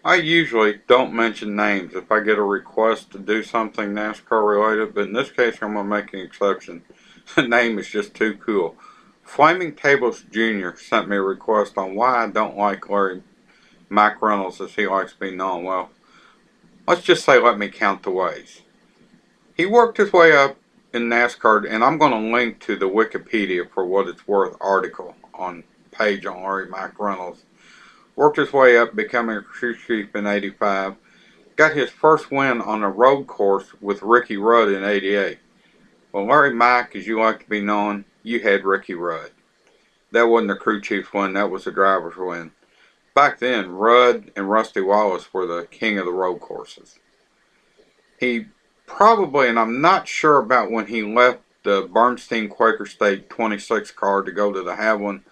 I usually don't mention names if I get a request to do something NASCAR related, but in this case I'm going to make an exception. The name is just too cool. Flaming Tables Jr. sent me a request on why I don't like Larry McReynolds as he likes to be known. Well, let's just say let me count the ways. He worked his way up in NASCAR, and I'm going to link to the Wikipedia for what it's worth article on page on Larry McReynolds. Worked his way up, becoming a crew chief in '85. Got his first win on a road course with Ricky Rudd in '88. Well, Larry Mack, as you like to be known, you had Ricky Rudd. That wasn't the crew chief's win, that was the driver's win. Back then, Rudd and Rusty Wallace were the king of the road courses. He probably, and I'm not sure about when he left the Bernstein Quaker State 26 car to go to the Havlin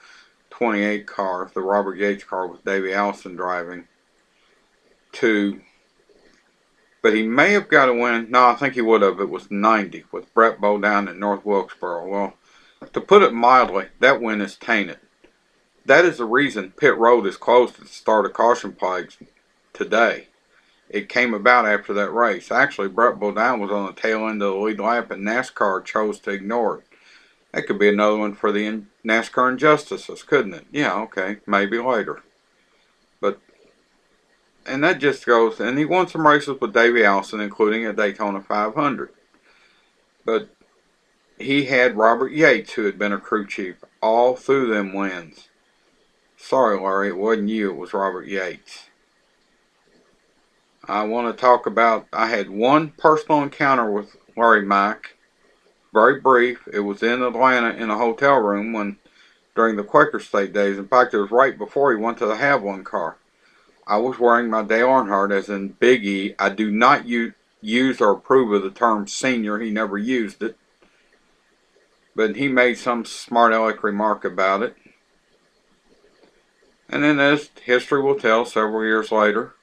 28 car, the Robert Yates car with Davey Allison driving, but he may have got a win. No, I think he would have. It was 90 with Brett Bowe down at North Wilkesboro. Well, to put it mildly, that win is tainted. That is the reason pit road is closed at the start of caution flags today. It came about after that race. Actually, Brett Bowe was on the tail end of the lead lap, and NASCAR chose to ignore it. That could be another one for the NASCAR injustices, couldn't it? Yeah, okay, maybe later. But, and that just goes, and he won some races with Davey Allison, including a Daytona 500. But he had Robert Yates, who had been a crew chief, all through them wins. Sorry, Larry, it wasn't you, it was Robert Yates. I want to talk about, I had one personal encounter with Larry Mack. Very brief. It was in Atlanta in a hotel room during the Quaker State days. In fact, it was right before he went to the Havlin car. I was wearing my Dale Earnhardt, as in Big E. I do not use or approve of the term senior. He never used it. But he made some smart aleck remark about it. And then, as history will tell, several years later,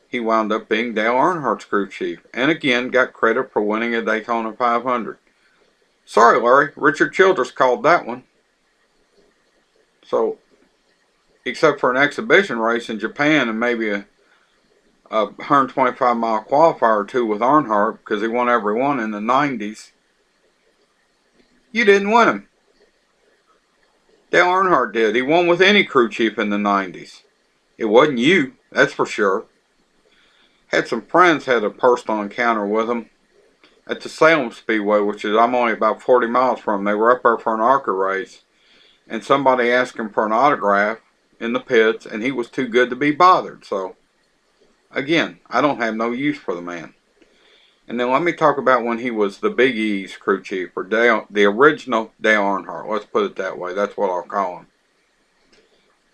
he wound up being Dale Earnhardt's crew chief. And again, got credit for winning a Daytona 500. Sorry, Larry, Richard Childress called that one. So, except for an exhibition race in Japan and maybe a 125-mile qualifier or two with Earnhardt, because he won every one in the 90s, you didn't win him. Dale Earnhardt did. He won with any crew chief in the 90s. It wasn't you, that's for sure. Had some friends had a personal encounter with him at the Salem Speedway, which is, I'm only about 40 miles from. They were up there for an ARCA race, and somebody asked him for an autograph in the pits, and he was too good to be bothered. So, again, I don't have no use for the man. And then let me talk about when he was the Big E's crew chief, or the original Dale Earnhardt. Let's put it that way. That's what I'll call him.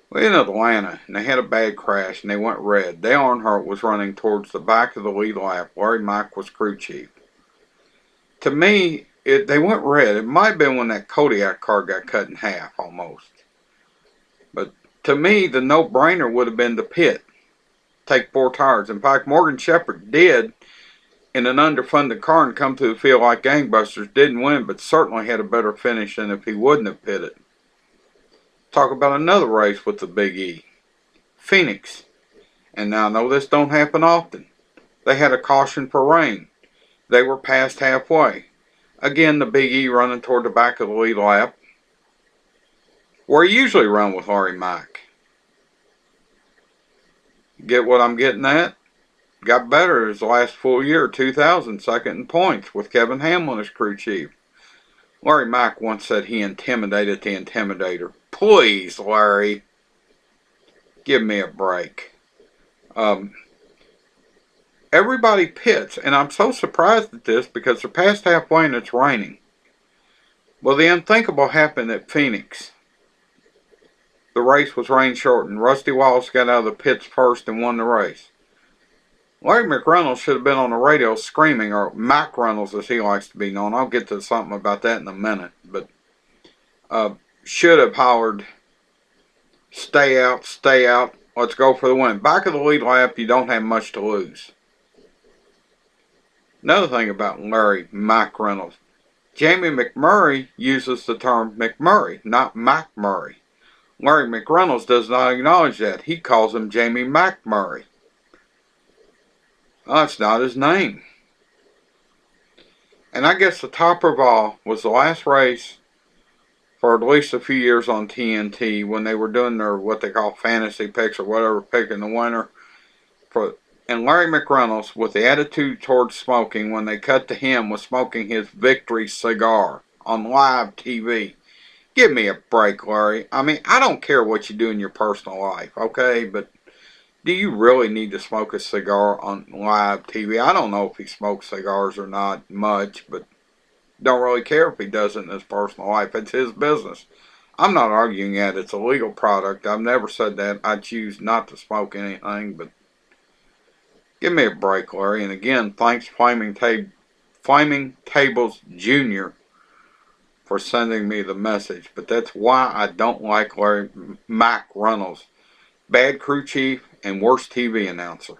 Well, in Atlanta, and they had a bad crash, and they went red. Dale Earnhardt was running towards the back of the lead lap. Larry Mack was crew chief. To me, they went red. It might have been when that Kodiak car got cut in half, almost. But to me, the no-brainer would have been the pit. Take 4 tires. In fact, Morgan Shepherd did in an underfunded car and come to the field like gangbusters. Didn't win, but certainly had a better finish than if he wouldn't have pitted. Talk about another race with the Big E. Phoenix. And now I know this don't happen often. They had a caution for rain. They were past halfway. Again, the Big E running toward the back of the lead lap, where he usually run with Larry Mack. Get what I'm getting at? Got better his last full year, 2000, second in points, with Kevin Hamlin as crew chief. Larry Mack once said he intimidated the intimidator. Please, Larry, give me a break. Everybody pits, and I'm so surprised at this because they're past halfway and it's raining. Well, the unthinkable happened at Phoenix. The race was rain shortened. Rusty Wallace got out of the pits first and won the race. Larry McReynolds should have been on the radio screaming, or McReynolds as he likes to be known. I'll get to something about that in a minute. But should have hollered, stay out, let's go for the win. Back of the lead lap, you don't have much to lose. Another thing about Larry McReynolds, Jamie McMurray uses the term McMurray, not McMurray. Larry McReynolds does not acknowledge that. He calls him Jamie McMurray. Oh, it's not his name. And I guess the topper of all was the last race for at least a few years on TNT when they were doing their what they call fantasy picks or whatever, picking the winner for. And Larry McReynolds, with the attitude towards smoking, when they cut to him, was smoking his victory cigar on live TV. Give me a break, Larry. I mean, I don't care what you do in your personal life, okay? But do you really need to smoke a cigar on live TV? I don't know if he smokes cigars or not much, but don't really care if he does it in his personal life. It's his business. I'm not arguing that it's a legal product. I've never said that. I choose not to smoke anything, but give me a break, Larry. And again, thanks Flaming Tables Jr. for sending me the message. But that's why I don't like Larry McReynolds. Bad crew chief and worst TV announcer.